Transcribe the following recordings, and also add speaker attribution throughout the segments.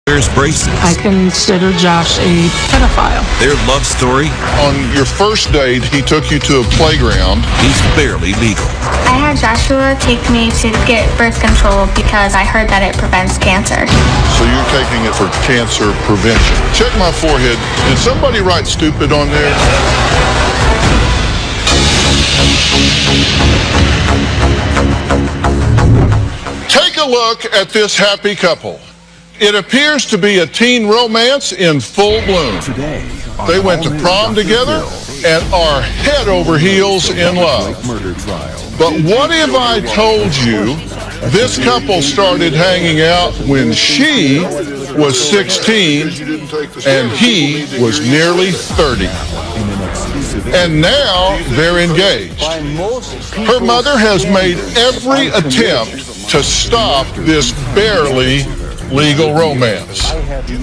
Speaker 1: Wears braces.
Speaker 2: I consider Josh a pedophile.
Speaker 1: Their love story.
Speaker 3: On your first date, he took you to a playground.
Speaker 1: He's barely legal.
Speaker 4: I had Joshua take me to get birth control because I heard that it prevents cancer.
Speaker 3: So you're taking it for cancer prevention. Check my forehead. Did somebody write stupid on there? Take a look at this happy couple. It appears to be a teen romance in full bloom. They went to prom together and are head over heels in love. But what if I told you this couple started hanging out when she was 16 and he was nearly 30? And now they're engaged. Her mother has made every attempt to stop this barely legal romance.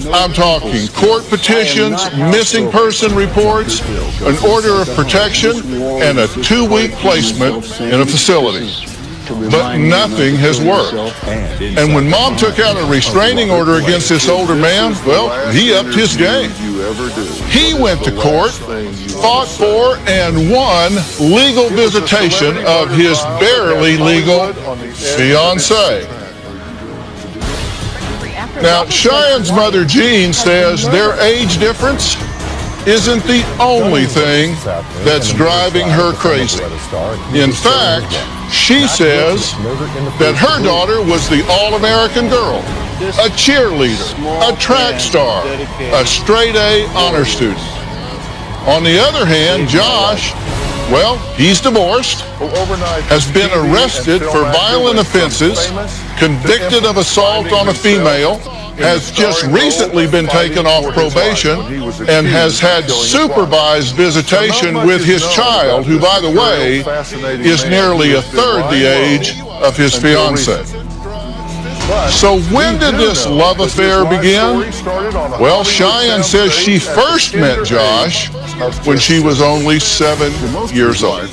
Speaker 3: I'm talking court petitions, missing person reports, an order of protection, and a 2-week placement in a facility. But nothing has worked. And when Mom took out a restraining order against this older man, well, he upped his game. He went to court, fought for, and won legal visitation of his barely legal fiancée. Now, Cheyenne's mother, Jean, says their age difference isn't the only thing that's driving her crazy. In fact, she says that her daughter was the all-American girl, a cheerleader, a track star, a straight-A honor student. On the other hand, Josh, well, he's divorced, has been arrested for violent offenses, convicted of assault on a female, has just recently been taken off probation, and has had supervised visitation with his child, who, by the way, is nearly a third the age of his fiancée. So when did this love affair begin? Well, Cheyenne says she first met Josh when she was only 7 years old.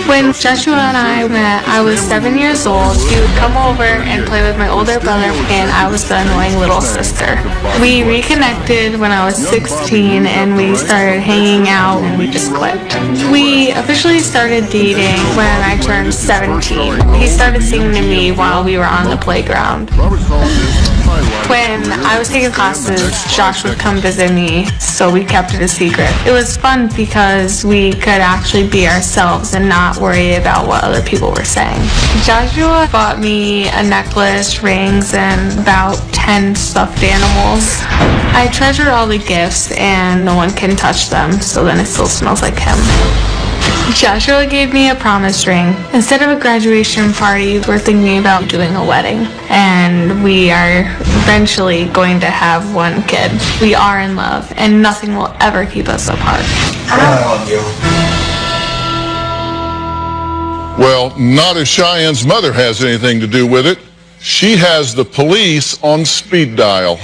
Speaker 4: When Joshua and I met, I was 7 years old. He would come over and play with my older brother, and I was the annoying little sister. We reconnected when I was 16, and we started hanging out, and we just clicked. We officially started dating when I turned 17. He started singing to me while we were on the playground. When I was taking classes, Josh would come visit me, so we kept it a secret. It was fun because we could actually be ourselves and not worry about what other people were saying. Joshua bought me a necklace, rings, and about 10 stuffed animals. I treasure all the gifts, and no one can touch them, so then it still smells like him. Joshua gave me a promise ring. Instead of a graduation party, we're thinking about doing a wedding. And we are eventually going to have one kid. We are in love, and nothing will ever keep us apart.
Speaker 5: I love you.
Speaker 3: Well, not if Cheyenne's mother has anything to do with it. She has the police on speed dial.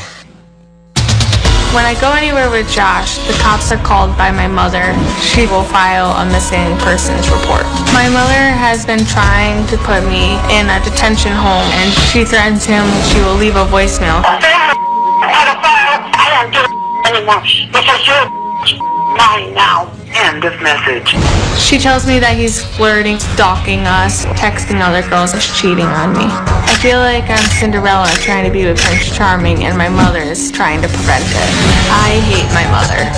Speaker 4: When I go anywhere with Josh, the cops are called by my mother. She will file a missing persons report. My mother has been trying to put me in a detention home, and she threatens him she will leave a voicemail.
Speaker 6: I don't do it anymore because you're mine now. End of message.
Speaker 4: She tells me that he's flirting, stalking us, texting other girls, and cheating on me. I feel like I'm Cinderella trying to be with Prince Charming, and my mother is trying to prevent it. I hate my mother.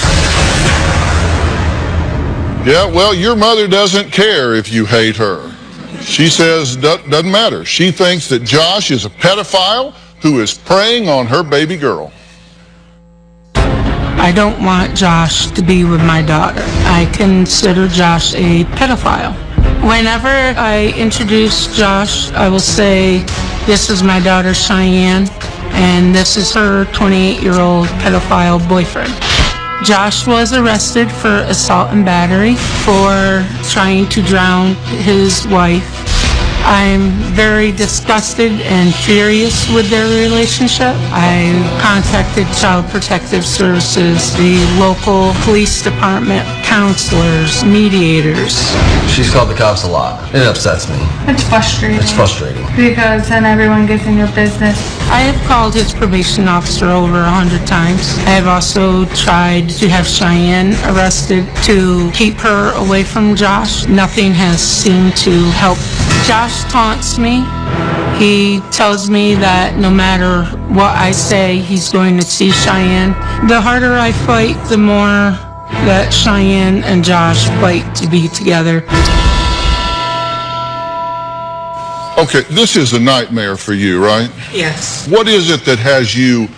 Speaker 3: Yeah, well, your mother doesn't care if you hate her. She says doesn't matter. She thinks that Josh is a pedophile who is preying on her baby girl.
Speaker 2: I don't want Josh to be with my daughter. I consider Josh a pedophile. Whenever I introduce Josh, I will say, this is my daughter Cheyenne, and this is her 28-year-old pedophile boyfriend. Josh was arrested for assault and battery for trying to drown his wife. I'm very disgusted and furious with their relationship. I contacted Child Protective Services, the local police department, counselors, mediators.
Speaker 5: She's called the cops a lot. It upsets me.
Speaker 4: It's frustrating.
Speaker 5: It's frustrating.
Speaker 4: Because then everyone gets in your business.
Speaker 2: I have called his probation officer over 100 times. I have also tried to have Cheyenne arrested to keep her away from Josh. Nothing has seemed to help. Josh taunts me. He tells me that no matter what I say, he's going to see Cheyenne. The harder I fight, the more that Cheyenne and Josh fight to be together.
Speaker 3: Okay, this is a nightmare for you, right?
Speaker 2: Yes.
Speaker 3: What is it that has you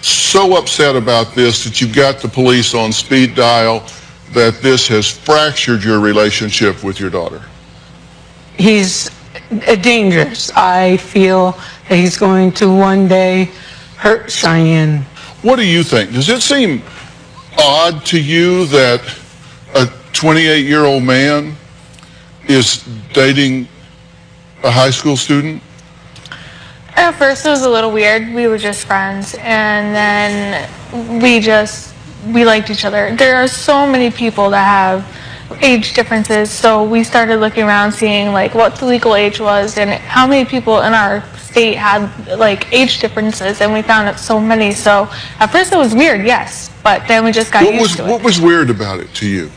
Speaker 3: so upset about this that you've got the police on speed dial, that this has fractured your relationship with your daughter?
Speaker 2: He's dangerous. I feel that he's going to one day hurt Cheyenne.
Speaker 3: What do you think? Does it seem odd to you that a 28-year-old man is dating a high school student?
Speaker 4: At first it was a little weird. We were just friends, and then we liked each other. There are so many people that have age differences, so we started looking around, seeing like what the legal age was and how many people in our state had like age differences, and we found out so many. So at first it was weird, yes, but then we just got used to it.
Speaker 3: What was weird about it to you?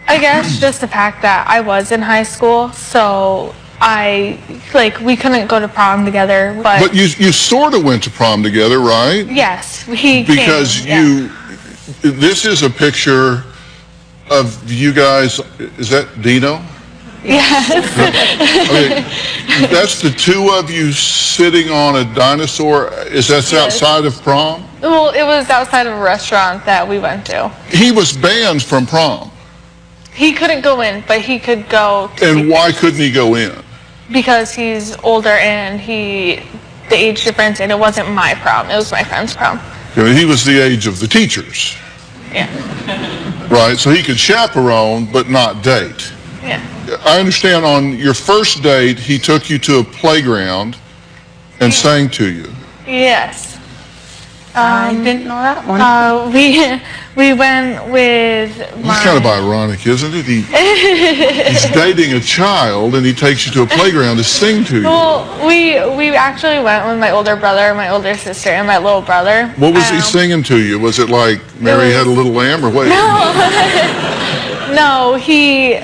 Speaker 4: I guess just the fact that I was in high school, so we couldn't go to prom together. But
Speaker 3: you sort of went to prom together, right?
Speaker 4: Yes,
Speaker 3: because this is a picture of you guys. Is that Dino?
Speaker 4: Yes.
Speaker 3: Okay, that's the two of you sitting on a dinosaur. Is that outside of prom?
Speaker 4: Well, it was outside of a restaurant that we went to.
Speaker 3: He was banned from prom.
Speaker 4: He couldn't go in, but he could go.
Speaker 3: And why couldn't he go in? Because
Speaker 4: he's older and the age difference, and it wasn't my prom. It was my friend's prom.
Speaker 3: He was the age of the teachers.
Speaker 4: Yeah.
Speaker 3: Right, so he could chaperone but not date.
Speaker 4: Yeah.
Speaker 3: I understand on your first date, he took you to a playground and sang to you.
Speaker 4: Yes.
Speaker 2: I didn't know that one.
Speaker 4: We went with
Speaker 3: It's kind of ironic, isn't it? He's dating a child and he takes you to a playground to sing to you.
Speaker 4: Well, we actually went with my older brother, my older sister, and my little brother.
Speaker 3: What was he singing to you? Was it like Mary Had a Little Lamb or what?
Speaker 4: No. No, he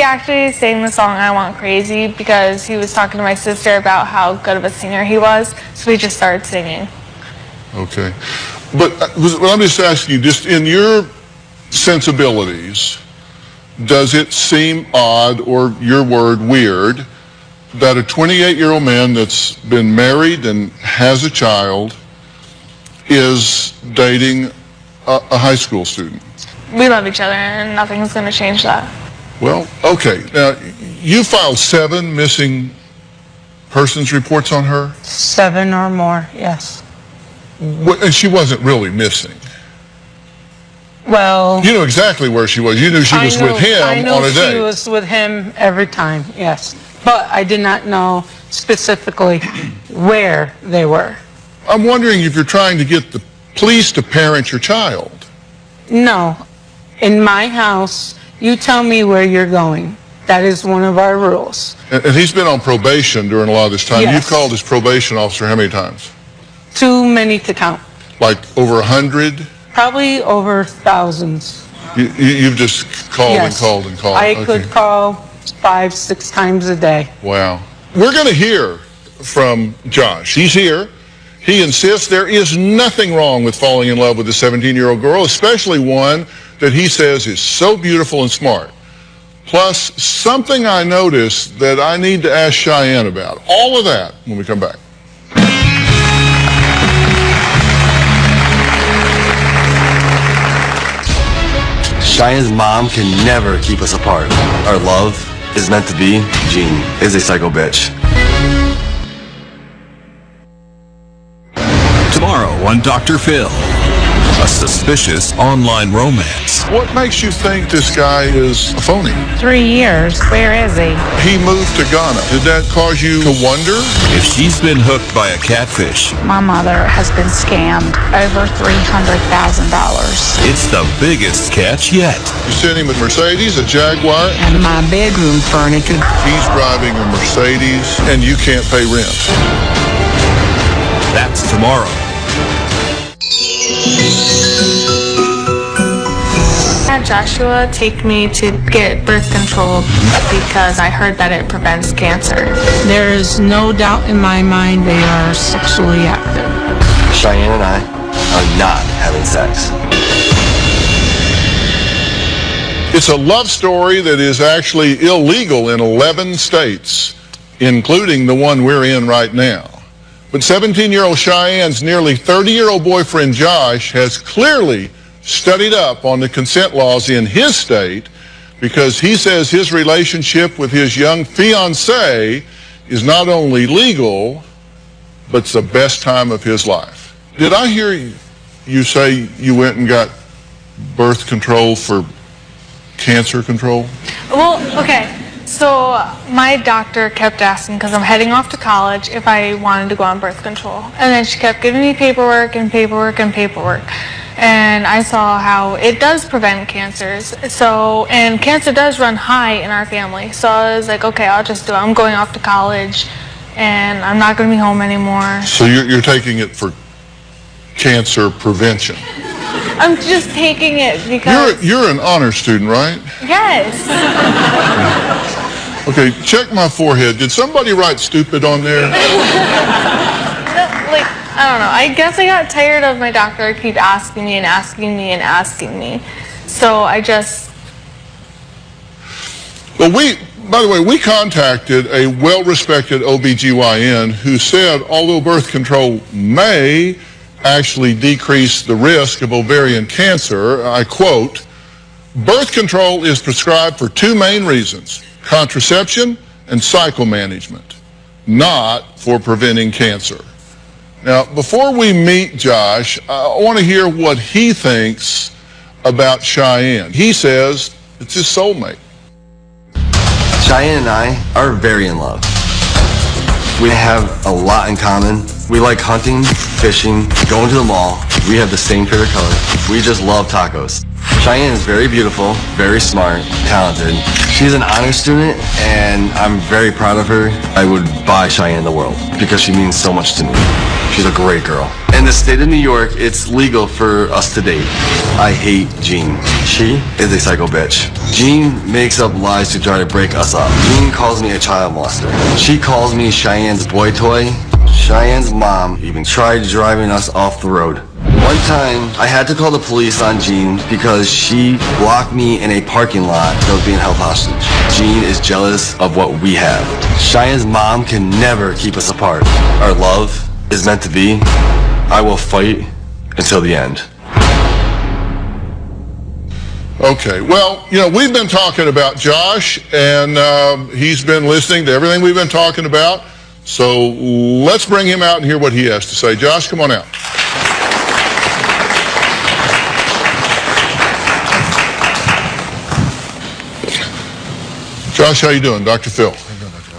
Speaker 4: actually sang the song I Want Crazy because he was talking to my sister about how good of a singer he was, so we just started singing.
Speaker 3: Okay. But I'm just asking you, just in your sensibilities, does it seem odd, or your word, weird, that a 28-year-old man that's been married and has a child is dating a high school student?
Speaker 4: We love each other, and nothing's going to change that.
Speaker 3: Well, okay. Now, you filed 7 missing persons reports on her?
Speaker 2: 7 or more, yes.
Speaker 3: And she wasn't really missing.
Speaker 2: Well,
Speaker 3: you know exactly where she was. You knew she was with him on a date.
Speaker 2: I knew she was with him every time, yes. But I did not know specifically where they were.
Speaker 3: I'm wondering if you're trying to get the police to parent your child.
Speaker 2: No. In my house, you tell me where you're going. That is one of our rules.
Speaker 3: And he's been on probation during a lot of this time.
Speaker 2: Yes.
Speaker 3: You've called his probation officer how many times?
Speaker 2: Too many to count.
Speaker 3: Like over 100?
Speaker 2: Probably over thousands.
Speaker 3: You've just called and called and called.
Speaker 2: I could call 5, 6 times a day.
Speaker 3: Wow. We're going to hear from Josh. He's here. He insists there is nothing wrong with falling in love with a 17-year-old girl, especially one that he says is so beautiful and smart. Plus, something I noticed that I need to ask Cheyenne about. All of that when we come back.
Speaker 5: Cheyenne's mom can never keep us apart. Our love is meant to be. Jean is a psycho bitch.
Speaker 1: Tomorrow on Dr. Phil. a suspicious online romance.
Speaker 3: What makes you think this guy is a phony?
Speaker 7: 3 years. Where is he?
Speaker 3: He moved to Ghana. Did that cause you to wonder?
Speaker 1: If she's been hooked by a catfish,
Speaker 7: My mother has been scammed over $300,000.
Speaker 1: it's the biggest catch yet.
Speaker 3: You sent him a Mercedes, a Jaguar.
Speaker 2: And my bedroom furniture.
Speaker 3: He's driving a Mercedes, and you can't pay rent.
Speaker 1: That's tomorrow.
Speaker 4: I had Joshua take me to get birth control because I heard that it prevents cancer.
Speaker 2: There is no doubt in my mind they are sexually active.
Speaker 5: Cheyenne and I are not having sex.
Speaker 3: It's a love story that is actually illegal in 11 states, including the one we're in right now. But 17-year-old Cheyenne's nearly 30-year-old boyfriend Josh has clearly studied up on the consent laws in his state because he says his relationship with his young fiancée is not only legal, but it's the best time of his life. Did I hear you say you went and got birth control for cancer control?
Speaker 4: Well, okay. So my doctor kept asking, because I'm heading off to college, if I wanted to go on birth control. And then she kept giving me paperwork and paperwork and paperwork. And I saw how it does prevent cancers. So, and cancer does run high in our family. So I was like, okay, I'll just do it. I'm going off to college and I'm not going to be home anymore.
Speaker 3: So you're taking it for cancer prevention?
Speaker 4: I'm just taking it because...
Speaker 3: You're an honor student, right?
Speaker 4: Yes.
Speaker 3: Okay, check my forehead. Did somebody write stupid on there?
Speaker 4: Like, I don't know. I guess I got tired of my doctor keep asking me and asking me and asking me. So I just...
Speaker 3: Well, by the way, we contacted a well-respected OBGYN who said although birth control may actually decrease the risk of ovarian cancer, I quote, birth control is prescribed for two main reasons, contraception and cycle management, not for preventing cancer. Now, before we meet Josh, I want to hear what he thinks about Cheyenne. He says it's his soulmate.
Speaker 5: Cheyenne and I are very in love. We have a lot in common. We like hunting, fishing, going to the mall. We have the same favorite color. We just love tacos. Cheyenne is very beautiful, very smart, talented. She's an honor student, and I'm very proud of her. I would buy Cheyenne the world because she means so much to me. She's a great girl. In the state of New York, it's legal for us to date. I hate Jean. She is a psycho bitch. Jean makes up lies to try to break us up. Jean calls me a child molester. She calls me Cheyenne's boy toy. Cheyenne's mom even tried driving us off the road. One time, I had to call the police on Jean because she blocked me in a parking lot that was being held hostage. Jean is jealous of what we have. Cheyenne's mom can never keep us apart. Our love is meant to be. I will fight until the end.
Speaker 3: Okay, well, you know, we've been talking about Josh, and he's been listening to everything we've been talking about. So let's bring him out and hear what he has to say. Josh, come on out. Josh, how you doing? Dr. Phil.
Speaker 8: How you doing, Dr.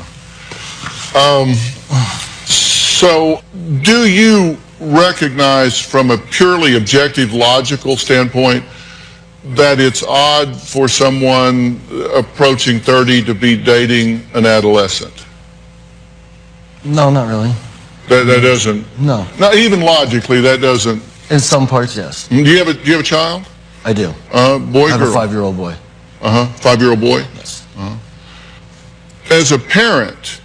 Speaker 8: Phil?
Speaker 3: So do you recognize from a purely objective, logical standpoint that it's odd for someone approaching 30 to be dating an adolescent?
Speaker 8: No, not really.
Speaker 3: That doesn't.
Speaker 8: No.
Speaker 3: Not even logically, that doesn't.
Speaker 8: In some parts, yes.
Speaker 3: Do you have a child?
Speaker 8: I do.
Speaker 3: Boy,
Speaker 8: I have
Speaker 3: girl?
Speaker 8: a 5-year-old boy.
Speaker 3: 5-year-old boy?
Speaker 8: Yes.
Speaker 3: As a parent,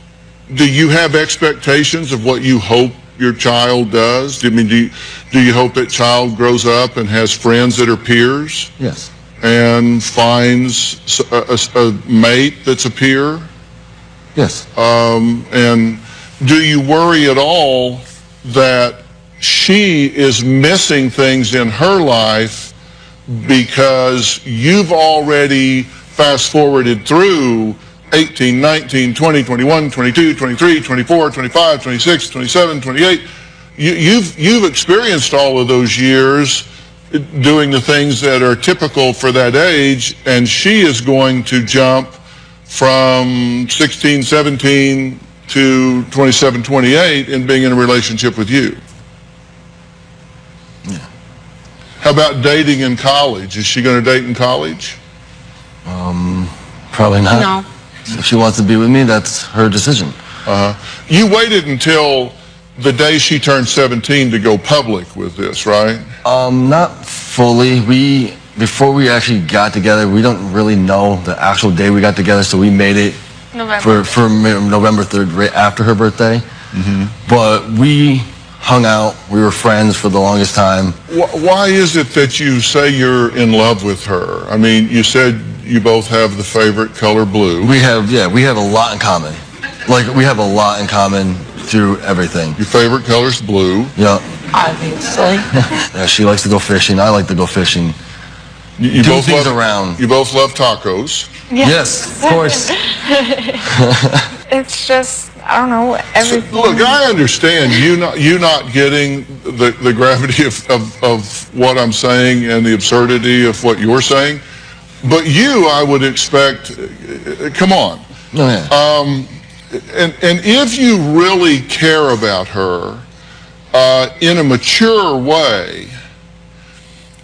Speaker 3: do you have expectations of what you hope your child does? I mean, do you hope that child grows up and has friends that are peers?
Speaker 8: Yes.
Speaker 3: And finds a mate that's a peer?
Speaker 8: Yes.
Speaker 3: And do you worry at all that she is missing things in her life because you've already fast-forwarded through 18, 19, 20, 21, 22, 23, 24, 25, 26, 27, 28. You've experienced all of those years doing the things that are typical for that age, and she is going to jump from 16, 17 to 27, 28 in being in a relationship with you.
Speaker 5: Yeah.
Speaker 3: How about dating in college? Is she going to date in college?
Speaker 5: Probably not.
Speaker 2: No.
Speaker 5: If she wants to be with me, that's her decision.
Speaker 3: You waited until the day she turned 17 to go public with this, right?
Speaker 5: Not fully. Before we actually got together, we don't really know the actual day we got together, so we made it for November 3rd, right after her birthday. But we hung out. We were friends for the longest time.
Speaker 3: Why is it that you say you're in love with her? I mean, you said you both have the favorite color blue.
Speaker 5: We have a lot in common. Like, we have a lot in common through everything.
Speaker 3: Your favorite color's blue.
Speaker 5: Yeah.
Speaker 2: Obviously.
Speaker 5: Yeah, she likes to go fishing. I like to go fishing.
Speaker 3: You
Speaker 5: Do
Speaker 3: both
Speaker 5: things
Speaker 3: love,
Speaker 5: around.
Speaker 3: You both love tacos.
Speaker 5: Yes, of course.
Speaker 4: It's just, I don't know, everything.
Speaker 3: So, look, I understand you not getting the gravity of what I'm saying and the absurdity of what you're saying. But you, I would expect, come on.
Speaker 5: Oh, yeah.
Speaker 3: And if you really care about her in a mature way,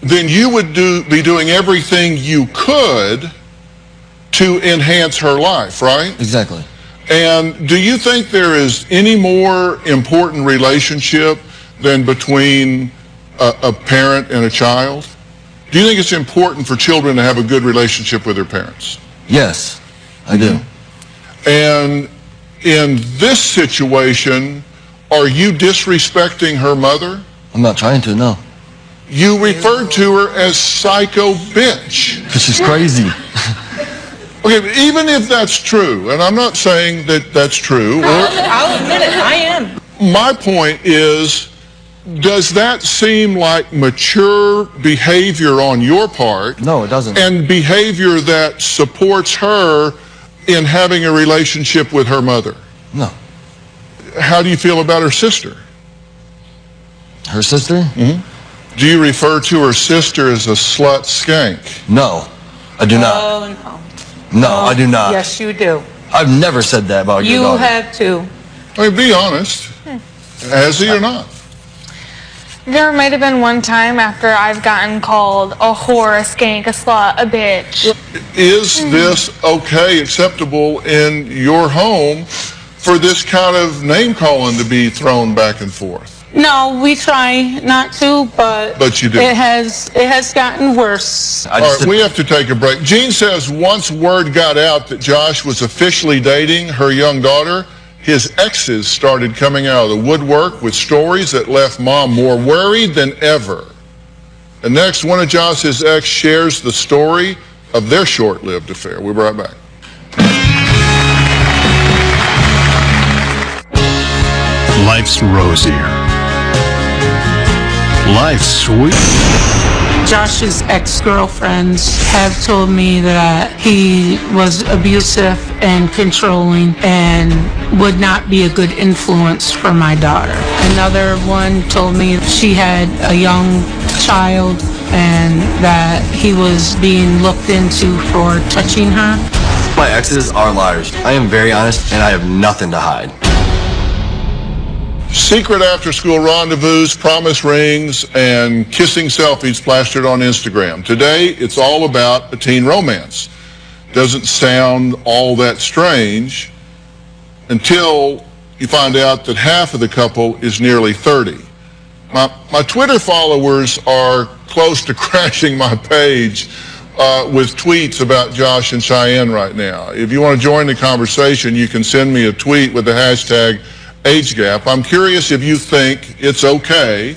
Speaker 3: then you would be doing everything you could to enhance her life, right?
Speaker 5: Exactly.
Speaker 3: And do you think there is any more important relationship than between a parent and a child? Do you think it's important for children to have a good relationship with their parents?
Speaker 5: Yes, I do.
Speaker 3: And in this situation, are you disrespecting her mother?
Speaker 5: I'm not trying to, no.
Speaker 3: You referred to her as psycho bitch.
Speaker 5: Because she's crazy.
Speaker 3: Okay, but even if that's true, and I'm not saying that that's true.
Speaker 2: I'll admit it, I am.
Speaker 3: My point is, does that seem like mature behavior on your part?
Speaker 5: No, it doesn't.
Speaker 3: And behavior that supports her in having a relationship with her mother?
Speaker 5: No.
Speaker 3: How do you feel about her sister?
Speaker 5: Her sister?
Speaker 3: Mm-hmm. Do you refer to her sister as a slut skank?
Speaker 5: No, I do not.
Speaker 2: Oh, no.
Speaker 5: No, I do not.
Speaker 2: Yes, you do.
Speaker 5: I've never said that about your
Speaker 2: You
Speaker 5: daughter.
Speaker 2: have to.
Speaker 3: I mean, be honest. Has he or not?
Speaker 4: There might have been one time after I've gotten called a whore, a skank, a slut, a bitch.
Speaker 3: Is this okay, acceptable in your home for this kind of name calling to be thrown back and forth?
Speaker 2: No, we try not to, but
Speaker 3: you do.
Speaker 2: It has gotten worse.
Speaker 3: All right, we have to take a break. Jean says once word got out that Josh was officially dating her young daughter, his exes started coming out of the woodwork with stories that left Mom more worried than ever. And next, one of Josh's ex shares the story of their short-lived affair. We'll be right back.
Speaker 1: Life's rosier. Life's sweet.
Speaker 2: Josh's ex-girlfriends have told me that he was abusive and controlling and would not be a good influence for my daughter. Another one told me she had a young child and that he was being looked into for touching her.
Speaker 5: My exes are liars. I am very honest and I have nothing to hide.
Speaker 3: Secret after-school rendezvous, promise rings, and kissing selfies plastered on Instagram. Today, it's all about a teen romance. Doesn't sound all that strange until you find out that half of the couple is nearly 30. My Twitter followers are close to crashing my page with tweets about Josh and Cheyenne right now. If you want to join the conversation, you can send me a tweet with the hashtag age gap. I'm curious if you think it's okay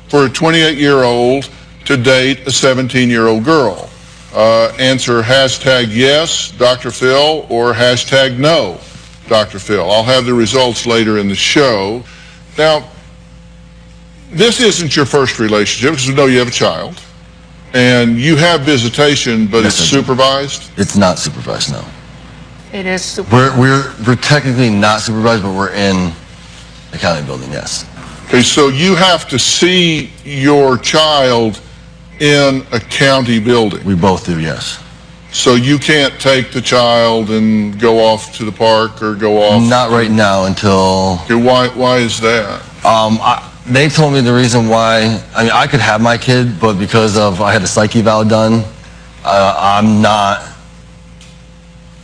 Speaker 3: for a 28-year-old to date a 17-year-old girl. Answer hashtag yes, Dr. Phil, or hashtag no, Dr. Phil. I'll have the results later in the show. Now, this isn't your first relationship because we know you have a child. And you have visitation, but
Speaker 5: Yes,
Speaker 3: it's supervised?
Speaker 5: It's not supervised, no.
Speaker 2: It is super.
Speaker 5: We're technically not supervised, but we're in the county building, yes.
Speaker 3: Okay, so you have to see your child in a county building?
Speaker 5: We both do, yes.
Speaker 3: So you can't take the child and go off to the park or go off?
Speaker 5: Not right now until...
Speaker 3: Okay, why is that?
Speaker 5: They told me the reason why, I mean, I could have my kid, but because of I had a psych eval done, I'm not,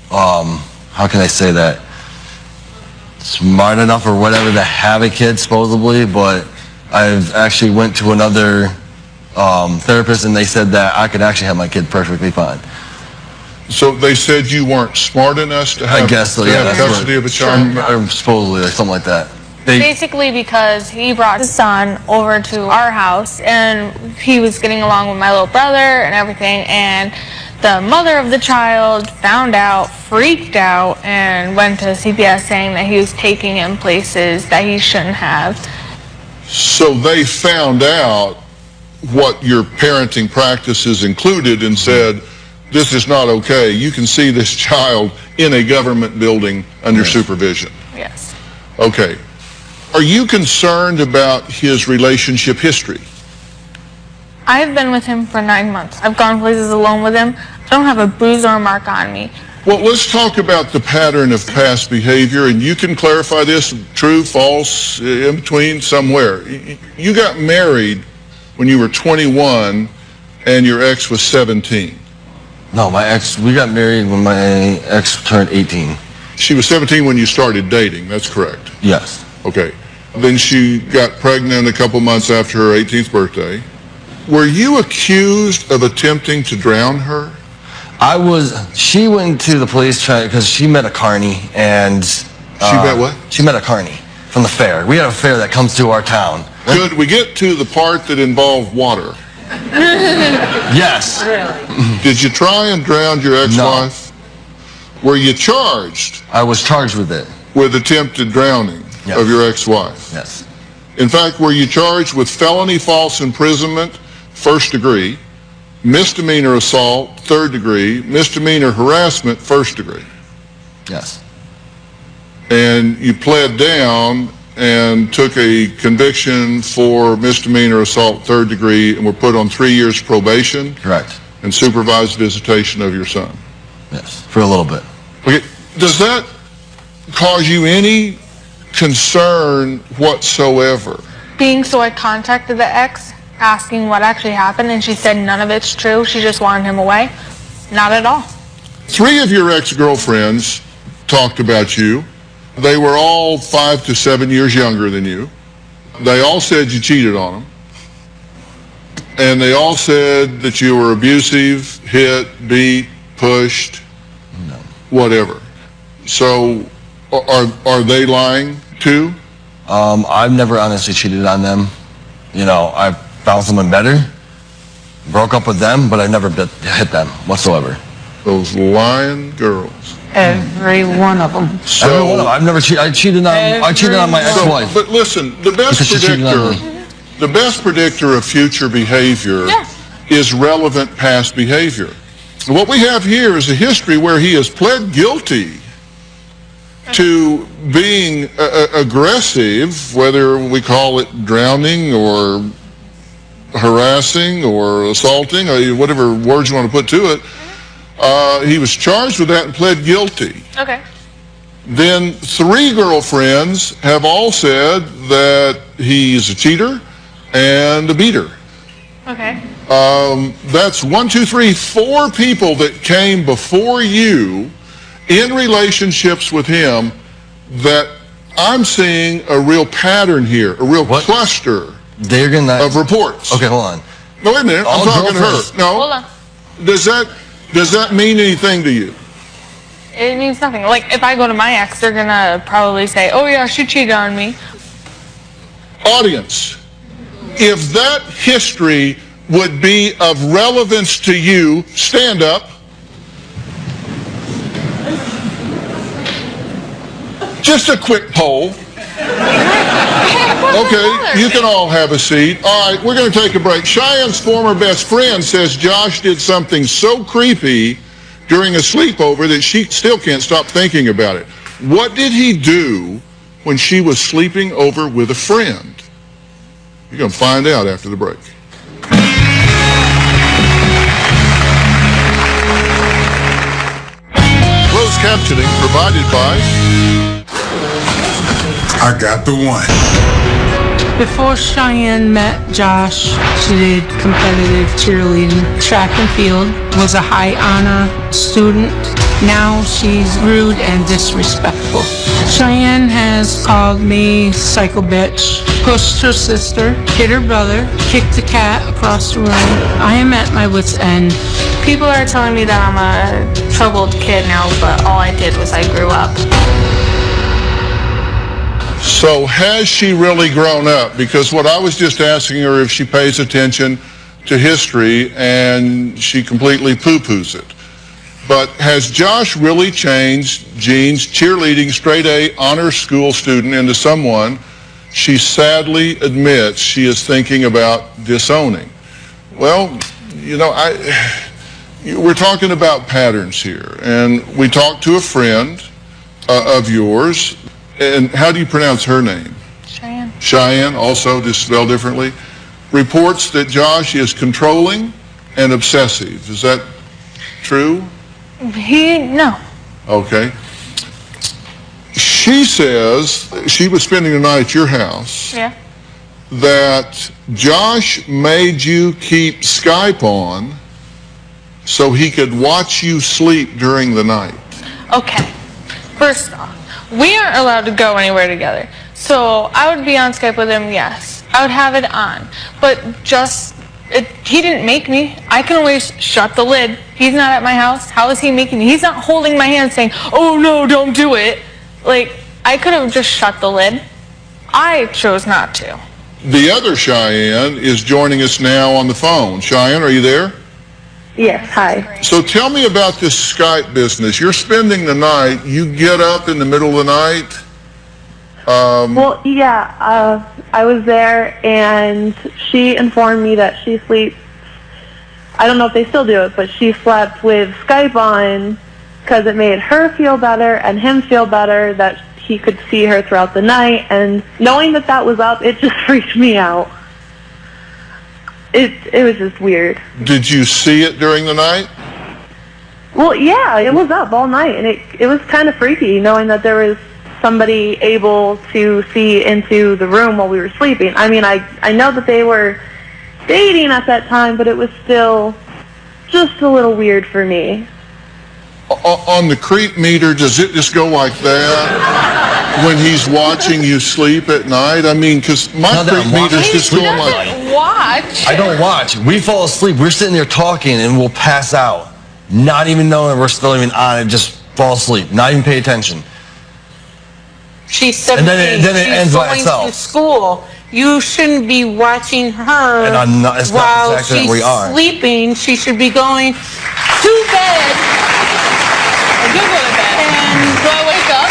Speaker 5: how can I say that, smart enough or whatever to have a kid, supposedly, but I've actually went to another therapist and they said that I could actually have my kid perfectly fine.
Speaker 3: So they said you weren't smart enough to have,
Speaker 5: I guess so, yeah,
Speaker 3: custody of a child?
Speaker 5: Or supposedly, or something like that.
Speaker 4: Basically because he brought his son over to our house and he was getting along with my little brother and everything, and the mother of the child found out, freaked out, and went to CPS saying that he was taking him places that he shouldn't have.
Speaker 3: So they found out what your parenting practices included and said, this is not okay. You can see this child in a government building under supervision.
Speaker 4: Yes.
Speaker 3: Okay. Are you concerned about his relationship history?
Speaker 4: I've been with him for 9 months. I've gone places alone with him. I don't have a bruise or a mark on me.
Speaker 3: Well, let's talk about the pattern of past behavior, and you can clarify this, true, false, in between, somewhere. You got married when you were 21 and your ex was 17.
Speaker 5: No, we got married when my ex turned 18.
Speaker 3: She was 17 when you started dating, that's correct?
Speaker 5: Yes.
Speaker 3: Okay. Then she got pregnant a couple months after her 18th birthday. Were you accused of attempting to drown her?
Speaker 5: She went to the police because she met a carny and...
Speaker 3: She met what?
Speaker 5: She met a carny from the fair. We had a fair that comes to our town.
Speaker 3: Could we get to the part that involved water?
Speaker 5: Yes.
Speaker 4: Really?
Speaker 3: Did you try and drown your ex-wife? No. Were you charged?
Speaker 5: I was charged with it.
Speaker 3: With attempted drowning of your ex-wife?
Speaker 5: Yes.
Speaker 3: In fact, were you charged with felony false imprisonment, first degree, misdemeanor assault, third degree, misdemeanor harassment, first degree?
Speaker 5: Yes.
Speaker 3: And you pled down and took a conviction for misdemeanor assault, third degree, and were put on 3 years probation?
Speaker 5: Correct.
Speaker 3: And supervised visitation of your son?
Speaker 5: Yes, for a little bit.
Speaker 3: Okay. Does that cause you any concern whatsoever?
Speaker 4: So I contacted the ex asking what actually happened, and she said none of it's true. She just wanted him away. Not at all. 3
Speaker 3: of your ex-girlfriends talked about you. They were all 5 to 7 years younger than you. They all said you cheated on them. And they all said that you were abusive, hit, beat, pushed, whatever. So are they lying too?
Speaker 5: I've never honestly cheated on them. You know, I found someone better, broke up with them, but I never hit them whatsoever.
Speaker 3: Those lying girls.
Speaker 2: Every one of them.
Speaker 3: So,
Speaker 5: every one of them. I've never cheated. I cheated on my ex-wife.
Speaker 3: But listen, the best predictor of future behavior is relevant past behavior. What we have here is a history where he has pled guilty to being aggressive, whether we call it drowning or harassing or assaulting, or whatever words you want to put to it. He was charged with that and pled guilty.
Speaker 4: Okay.
Speaker 3: Then 3 girlfriends have all said that he's a cheater and a beater.
Speaker 4: Okay.
Speaker 3: That's 1, 2, 3, 4 people that came before you in relationships with him that I'm seeing a real pattern here, a real cluster of reports.
Speaker 5: Okay, hold on.
Speaker 3: No, wait a minute. I'm talking to her. No.
Speaker 4: Hold on.
Speaker 3: Does that mean anything to you?
Speaker 4: It means nothing. Like, if I go to my ex, they're going to probably say, oh, yeah, she cheated on me.
Speaker 3: Audience, if that history would be of relevance to you, stand up. Just a quick poll. Okay, you can all have a seat. All right, we're going to take a break. Cheyenne's former best friend says Josh did something so creepy during a sleepover that she still can't stop thinking about it. What did he do when she was sleeping over with a friend? You're going to find out after the break. captioning provided by...
Speaker 1: I got the one.
Speaker 2: Before Cheyenne met Josh, she did competitive cheerleading, track and field, was a high honor student. Now she's rude and disrespectful. Cheyenne has called me psycho bitch, pushed her sister, hit her brother, kicked a cat across the room. I am at my wit's end.
Speaker 4: People are telling me that I'm a troubled kid now, but all I did was I grew up.
Speaker 3: So has she really grown up? Because what I was just asking her if she pays attention to history, and she completely poo-poos it. But has Josh really changed Jean's cheerleading straight-A honor school student into someone she sadly admits she is thinking about disowning? Well, you know, we're talking about patterns here. And we talked to a friend of yours. And how do you pronounce her name?
Speaker 4: Cheyenne.
Speaker 3: Cheyenne, also just spelled differently. Reports that Josh is controlling and obsessive. Is that true?
Speaker 4: No.
Speaker 3: Okay. She says she was spending the night at your house.
Speaker 4: Yeah.
Speaker 3: That Josh made you keep Skype on so he could watch you sleep during the night.
Speaker 4: Okay. First off, we aren't allowed to go anywhere together. So I would be on Skype with him, yes. I would have it on. But he didn't make me. I can always shut the lid. He's not at my house. How is he making me? He's not holding my hand saying, oh no, don't do it. Like, I could have just shut the lid. I chose not to.
Speaker 3: The other Cheyenne is joining us now on the phone. Cheyenne, are you there?
Speaker 9: Yes, hi.
Speaker 3: So tell me about this Skype business. You're spending the night. You get up in the middle of the night.
Speaker 9: Well, yeah, I was there, and she informed me that she sleeps. I don't know if they still do it, but she slept with Skype on because it made her feel better and him feel better that he could see her throughout the night. And knowing that that was up, it just freaked me out. It was just weird.
Speaker 3: Did you see it during the night?
Speaker 9: Well, yeah, it was up all night, and it was kind of freaky knowing that there was somebody able to see into the room while we were sleeping. I mean, I know that they were dating at that time, but it was still just a little weird for me.
Speaker 3: On the creep meter, does it just go like that when he's watching you sleep at night? I mean, because my creep meter's just going like...
Speaker 4: Watch.
Speaker 5: I don't watch. We fall asleep. We're sitting there talking, and we'll pass out. Not even knowing we're still even on it, just fall asleep. Not even pay attention.
Speaker 2: She's 17.
Speaker 5: And then it ends by
Speaker 2: going
Speaker 5: itself.
Speaker 2: to school. You shouldn't be watching her
Speaker 5: And I'm not, it's
Speaker 2: while
Speaker 5: not exactly
Speaker 2: she's
Speaker 5: we are.
Speaker 2: sleeping. She should be going to bed.
Speaker 4: I do go to bed.
Speaker 2: And
Speaker 4: do I wake up?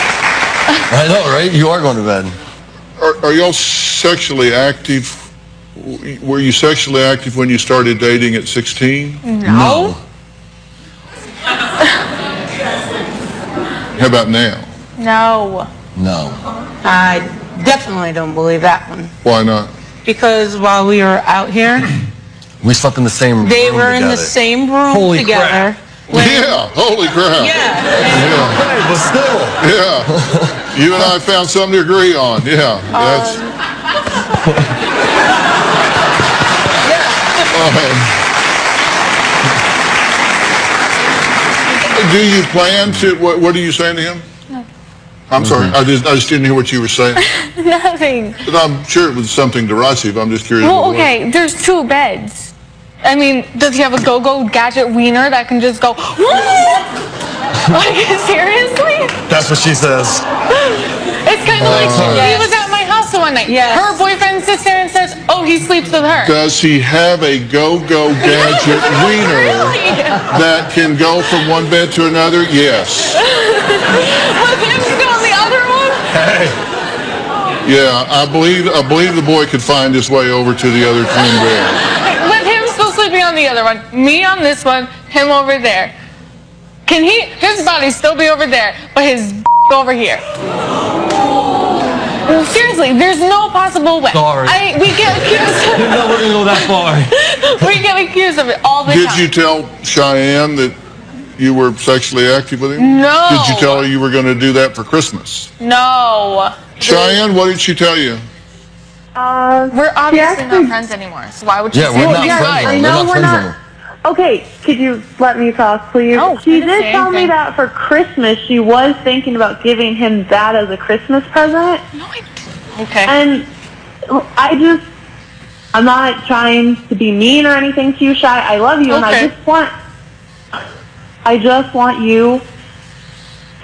Speaker 5: I know, right? You are going to bed.
Speaker 3: Are y'all sexually active? Were you sexually active when you started dating at 16?
Speaker 4: No.
Speaker 3: How about now?
Speaker 4: No.
Speaker 5: No.
Speaker 2: I definitely don't believe that one.
Speaker 3: Why not?
Speaker 2: Because while we were out here,
Speaker 5: We slept in the same room
Speaker 2: they were in
Speaker 5: together.
Speaker 2: the same room
Speaker 5: Holy
Speaker 2: together.
Speaker 5: crap.
Speaker 3: Yeah, holy crap.
Speaker 2: Yeah.
Speaker 5: Right, but still.
Speaker 3: Yeah. You and I found something to agree on. Yeah. That's... Do you plan to, what are you saying to him?
Speaker 4: No.
Speaker 3: I'm sorry, I just didn't hear what you were saying.
Speaker 4: Nothing.
Speaker 3: But I'm sure it was something derisive. I'm just curious.
Speaker 4: Well, okay, there's 2 beds. I mean, does he have a go-go gadget wiener that can just go, like, seriously?
Speaker 5: That's what she says.
Speaker 4: It's kind of like he was at my house one night.
Speaker 2: Yes.
Speaker 4: Her boyfriend sits there and says, oh, he sleeps with her.
Speaker 3: Does he have a go-go gadget wiener that can go from one bed to another? Yes.
Speaker 4: With him still on the other one?
Speaker 5: Hey.
Speaker 3: Yeah, I believe the boy could find his way over to the other twin bed.
Speaker 4: With him still sleeping on the other one, me on this one, him over there. Can his body still be over there, but his over here? Well, seriously, there's no possible way.
Speaker 5: Sorry.
Speaker 4: We get accused.
Speaker 5: You're not going to go that far.
Speaker 4: We get accused of it all the time.
Speaker 3: Did you tell Cheyenne that you were sexually active with him?
Speaker 4: No.
Speaker 3: Did you tell her you were going to do that for Christmas?
Speaker 4: No.
Speaker 3: Cheyenne, what did she tell you?
Speaker 4: We're obviously not friends anymore, so why would you say
Speaker 5: we're
Speaker 4: that?
Speaker 5: not friends anymore. We're not friends anymore.
Speaker 9: Okay, could you let me talk, please?
Speaker 4: No,
Speaker 9: she did tell me that for Christmas she was thinking about giving him that as a Christmas present.
Speaker 4: No, I didn't. Okay.
Speaker 9: And I'm not trying to be mean or anything to you, Shy. I love you, and I just want you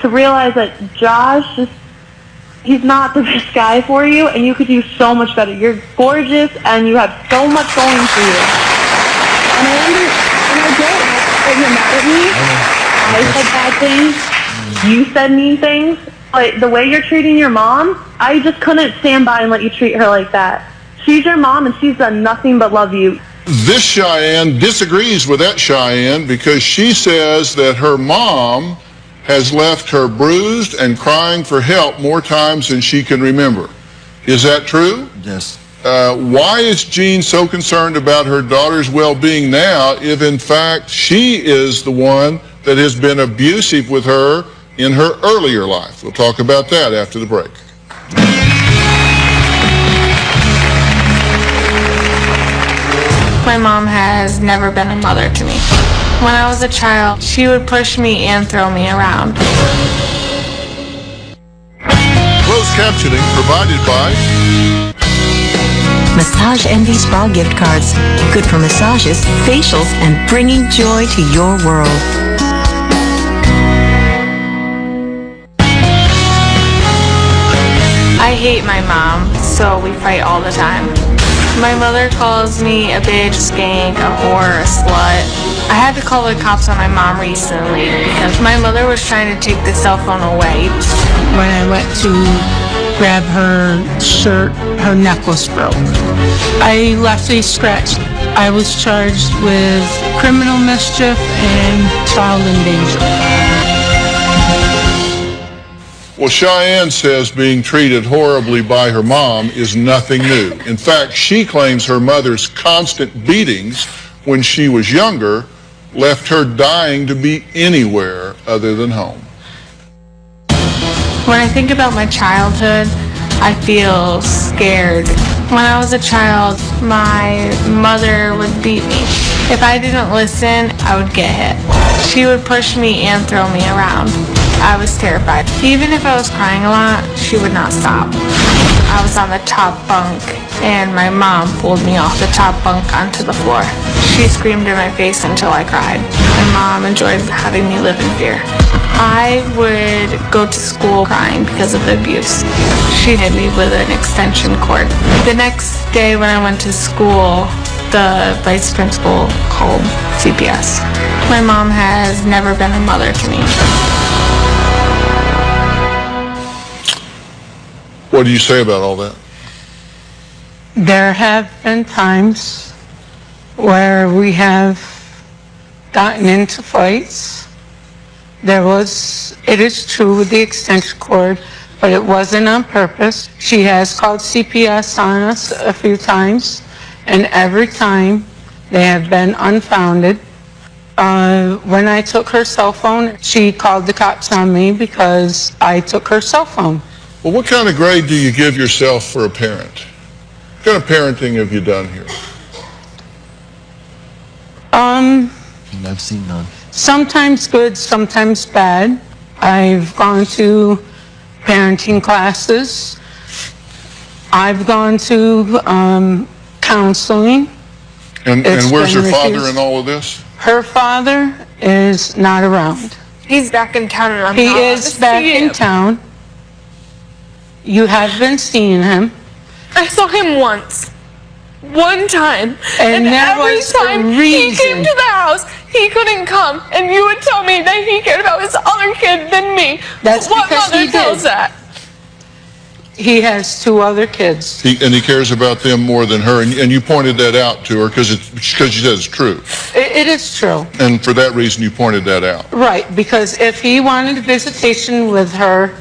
Speaker 9: to realize that Josh he's not the best guy for you, and you could do so much better. You're gorgeous, and you have so much going for you. And I don't that you're mad at me. I said bad things. You said mean things. But the way you're treating your mom, I just couldn't stand by and let you treat her like that. She's your mom, and she's done nothing but love you.
Speaker 3: This Cheyenne disagrees with that Cheyenne because she says that her mom has left her bruised and crying for help more times than she can remember. Is that true?
Speaker 5: Yes.
Speaker 3: Why is Jean so concerned about her daughter's well-being now if, in fact, she is the one that has been abusive with her in her earlier life? We'll talk about that after the break.
Speaker 4: My mom has never been a mother to me. When I was a child, she would push me and throw me around.
Speaker 3: Closed captioning provided by
Speaker 10: Massage Envy Spa gift cards. Good for massages, facials, and bringing joy to your world.
Speaker 4: I hate my mom, so we fight all the time. My mother calls me a bitch, skank, a whore, a slut. I had to call the cops on my mom recently because my mother was trying to take the cell phone away.
Speaker 2: When I went to grab her shirt, her necklace broke. I left a scratch. I was charged with criminal mischief and child endangerment.
Speaker 3: Well, Cheyenne says being treated horribly by her mom is nothing new. In fact, she claims her mother's constant beatings when she was younger left her dying to be anywhere other than home.
Speaker 4: When I think about my childhood, I feel scared. When I was a child, my mother would beat me. If I didn't listen, I would get hit. She would push me and throw me around. I was terrified. Even if I was crying a lot, she would not stop. I was on the top bunk, and my mom pulled me off the top bunk onto the floor. She screamed in my face until I cried. My mom enjoyed having me live in fear. I would go to school crying because of the abuse. She hit me with an extension cord. The next day when I went to school, the vice principal called CPS. My mom has never been a mother to me.
Speaker 3: What do you say about all that?
Speaker 2: There have been times where we have gotten into fights. It is true with the extension cord, but it wasn't on purpose. She has called CPS on us a few times, and every time they have been unfounded. When I took her cell phone, she called the cops on me because I took her cell phone.
Speaker 3: Well, what kind of grade do you give yourself for a parent? What kind of parenting have you done here?
Speaker 5: I've seen none.
Speaker 2: Sometimes good, sometimes bad. I've gone to parenting classes. I've gone to counseling.
Speaker 3: And where's her father in all of this?
Speaker 2: Her father is not around.
Speaker 4: He's back in town, and I'm
Speaker 2: He
Speaker 4: not
Speaker 2: is back in town. You have been seeing him.
Speaker 4: I saw him once. One time.
Speaker 2: And there
Speaker 4: every
Speaker 2: was
Speaker 4: time
Speaker 2: a
Speaker 4: he
Speaker 2: reason.
Speaker 4: came to the house, he couldn't come. And you would tell me that he cared about his other kid than me.
Speaker 2: That's
Speaker 4: what
Speaker 2: because
Speaker 4: mother
Speaker 2: he
Speaker 4: tells
Speaker 2: did.
Speaker 4: that?
Speaker 2: He has 2 other kids.
Speaker 3: And he cares about them more than her. And you pointed that out to her because you said it's true.
Speaker 2: It is true.
Speaker 3: And for that reason, you pointed that out.
Speaker 2: Right, because if he wanted a visitation with her,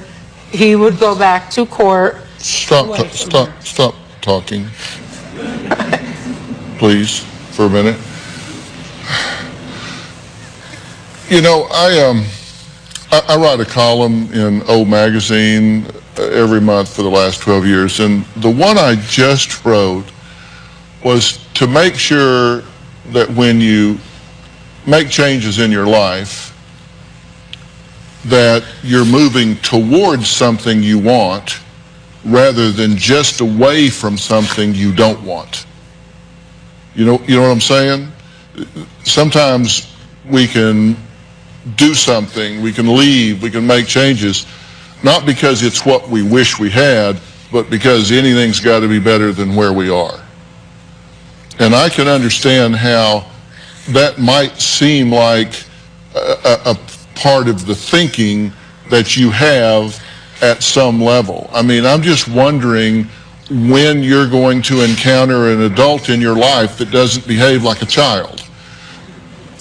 Speaker 2: he would go back to court.
Speaker 3: Stop talking. Please, for a minute. You know, I write a column in O Magazine every month for the last 12 years, and the one I just wrote was to make sure that when you make changes in your life, that you're moving towards something you want rather than just away from something you don't want. You know what I'm saying? Sometimes we can do something, we can leave, we can make changes, not because it's what we wish we had, but because anything's got to be better than where we are. And I can understand how that might seem like a part of the thinking that you have at some level. I mean, I'm just wondering when you're going to encounter an adult in your life that doesn't behave like a child.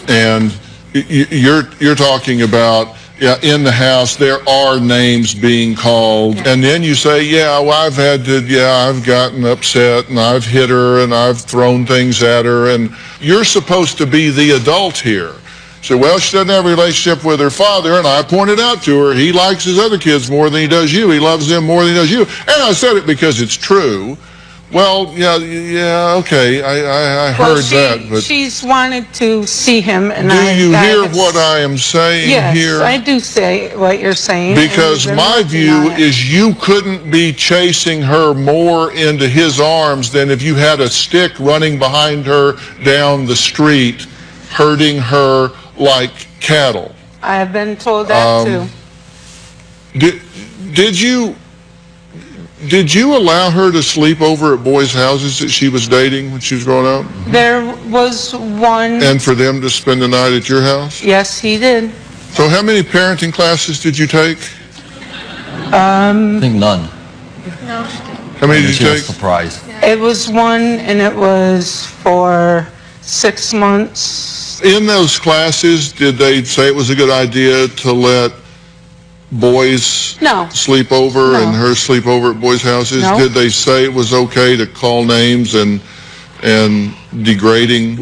Speaker 3: And you're talking about, yeah, in the house there are names being called, and then you say, yeah, well, I've gotten upset and I've hit her and I've thrown things at her, and you're supposed to be the adult here. So, well, she doesn't have a relationship with her father, and I pointed out to her, he likes his other kids more than he does you. He loves them more than he does you. And I said it because it's true. Well, yeah, okay, I heard that. But
Speaker 2: she's wanted to see him, and
Speaker 3: do you hear what I am saying here?
Speaker 2: Yes, I do say what you're saying.
Speaker 3: Because my view is you couldn't be chasing her more into his arms than if you had a stick running behind her down the street, herding her like cattle.
Speaker 2: I have been told that too.
Speaker 3: Did you allow her to sleep over at boys' houses that she was dating when she was growing up?
Speaker 2: There was one.
Speaker 3: And for them to spend the night at your house?
Speaker 2: Yes, he did.
Speaker 3: So how many parenting classes did you take?
Speaker 5: I think none.
Speaker 4: No.
Speaker 3: How many did you take?
Speaker 5: Surprise.
Speaker 2: It was one, and it was for 6 months.
Speaker 3: In those classes, did they say it was a good idea to let boys sleep over and her sleep over at boys' houses?
Speaker 2: No.
Speaker 3: Did they say it was okay to call names and degrading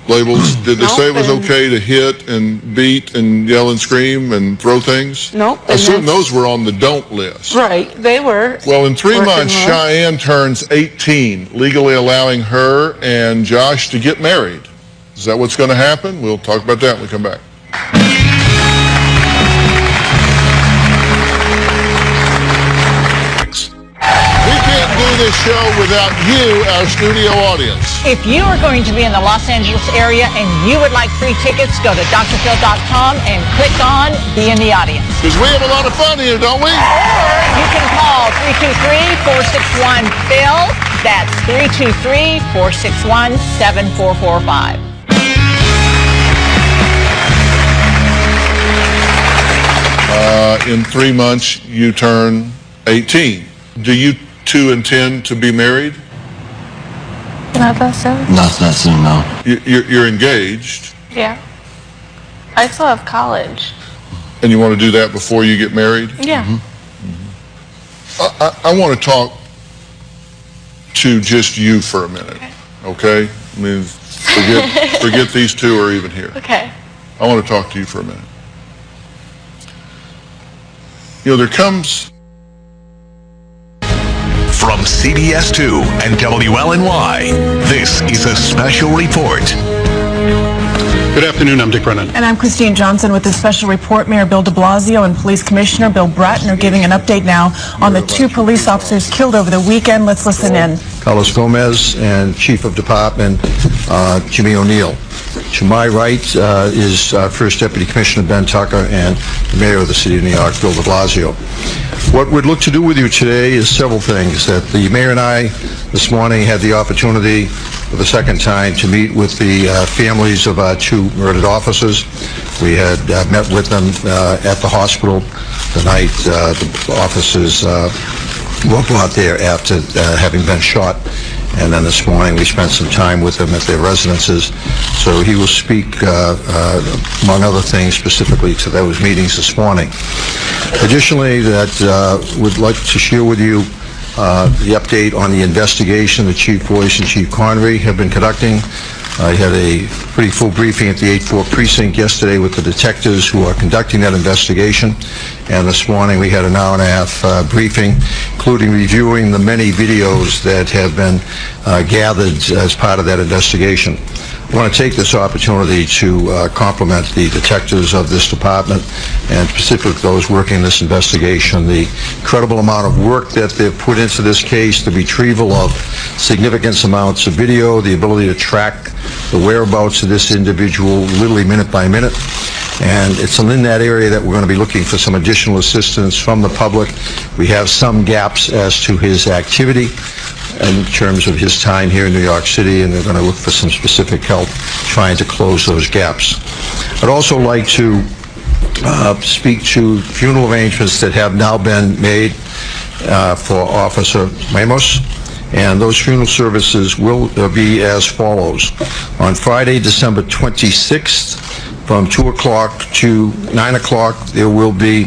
Speaker 3: labels? Did they say it was okay to hit and beat and yell and scream and throw things?
Speaker 2: No.
Speaker 3: I assume those were on the don't list.
Speaker 2: Right, they were.
Speaker 3: Well, in 3 months, Cheyenne turns 18, legally allowing her and Josh to get married. Is that what's going to happen? We'll talk about that when we come back. We can't do this show without you, our studio audience.
Speaker 11: If you are going to be in the Los Angeles area and you would like free tickets, go to drphil.com and click on Be in the Audience.
Speaker 3: Because we have a lot of fun here, don't we?
Speaker 11: Or you can call 323-461-PHIL. That's 323-461-7445.
Speaker 3: In 3 months, you turn 18. Do you two intend to be married?
Speaker 4: Not that soon.
Speaker 5: Not that soon, no.
Speaker 3: You're engaged.
Speaker 4: Yeah. I still have college.
Speaker 3: And you want to do that before you get married?
Speaker 4: Yeah.
Speaker 3: I want to talk to just you for a minute, okay? I mean, forget these two are even here.
Speaker 4: Okay.
Speaker 3: I want to talk to you for a minute. You know, there comes...
Speaker 1: From CBS2 and WLNY, this is a special report.
Speaker 12: Good afternoon, I'm Dick Brennan.
Speaker 13: And I'm Christine Johnson with the special report. Mayor Bill de Blasio and Police Commissioner Bill Bratton are giving an update now on the 2 police officers killed over the weekend. Let's listen in.
Speaker 14: Carlos Gomez and Chief of Department Jimmy O'Neill. To my right is First Deputy Commissioner Ben Tucker and the Mayor of the City of New York, Bill de Blasio. What we'd look to do with you today is several things. That the Mayor and I this morning had the opportunity for the second time to meet with the families of our 2 murdered officers. We had met with them at the hospital the night the officers were brought there after having been shot. And then this morning we spent some time with them at their residences. So he will speak, among other things, specifically to those meetings this morning. Additionally, that would like to share with you the update on the investigation that Chief Boyce and Chief Connery have been conducting I had a pretty full briefing at the 8-4 precinct yesterday with the detectives who are conducting that investigation, and this morning we had an hour-and-a-half briefing, including reviewing the many videos that have been gathered as part of that investigation. I want to take this opportunity to compliment the detectives of this department, and specifically those working this investigation, the incredible amount of work that they've put into this case, the retrieval of significant amounts of video, the ability to track the whereabouts of this individual literally minute by minute. And it's in that area that we're going to be looking for some additional assistance from the public. We have some gaps as to his activity in terms of his time here in New York City, and they're going to look for some specific help trying to close those gaps. I'd also like to speak to funeral arrangements that have now been made for Officer Ramos, and those funeral services will be as follows. On Friday, December 26th, from 2 o'clock to 9 o'clock, there will be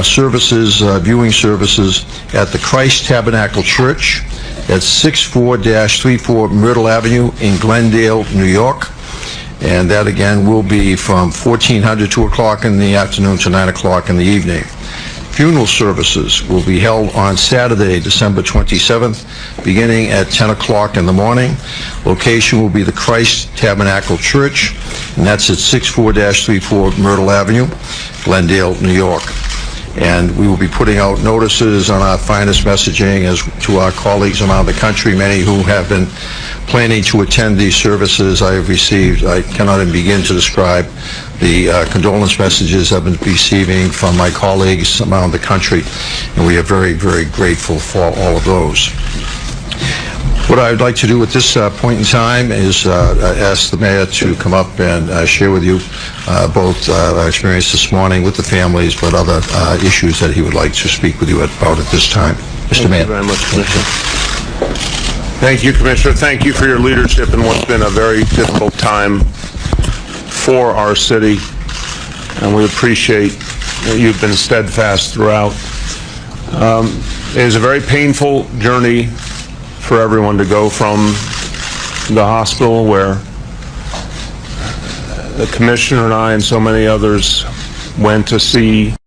Speaker 14: services, viewing services at the Christ Tabernacle Church at 64-34 Myrtle Avenue in Glendale, New York. And that again will be from 1400, 2 o'clock in the afternoon to 9 o'clock in the evening. Funeral services will be held on Saturday, December 27th, beginning at 10 o'clock in the morning. Location will be the Christ Tabernacle Church, and that's at 64-34 Myrtle Avenue, Glendale, New York. And we will be putting out notices on our finest messaging as to our colleagues around the country, many who have been planning to attend these services. I have received, I cannot even begin to describe the condolence messages I've been receiving from my colleagues around the country, and we are very, very grateful for all of those. What I would like to do at this point in time is ask the mayor to come up and share with you both our experience this morning with the families, but other issues that he would like to speak with you about at this time. Mr. Mayor.
Speaker 15: Thank you very much, Commissioner. Thank you, Commissioner. Thank you for your leadership in what's been a very difficult time for our city, and we appreciate that you've been steadfast throughout. It is a very painful journey for everyone to go from the hospital where the commissioner and I and so many others went to see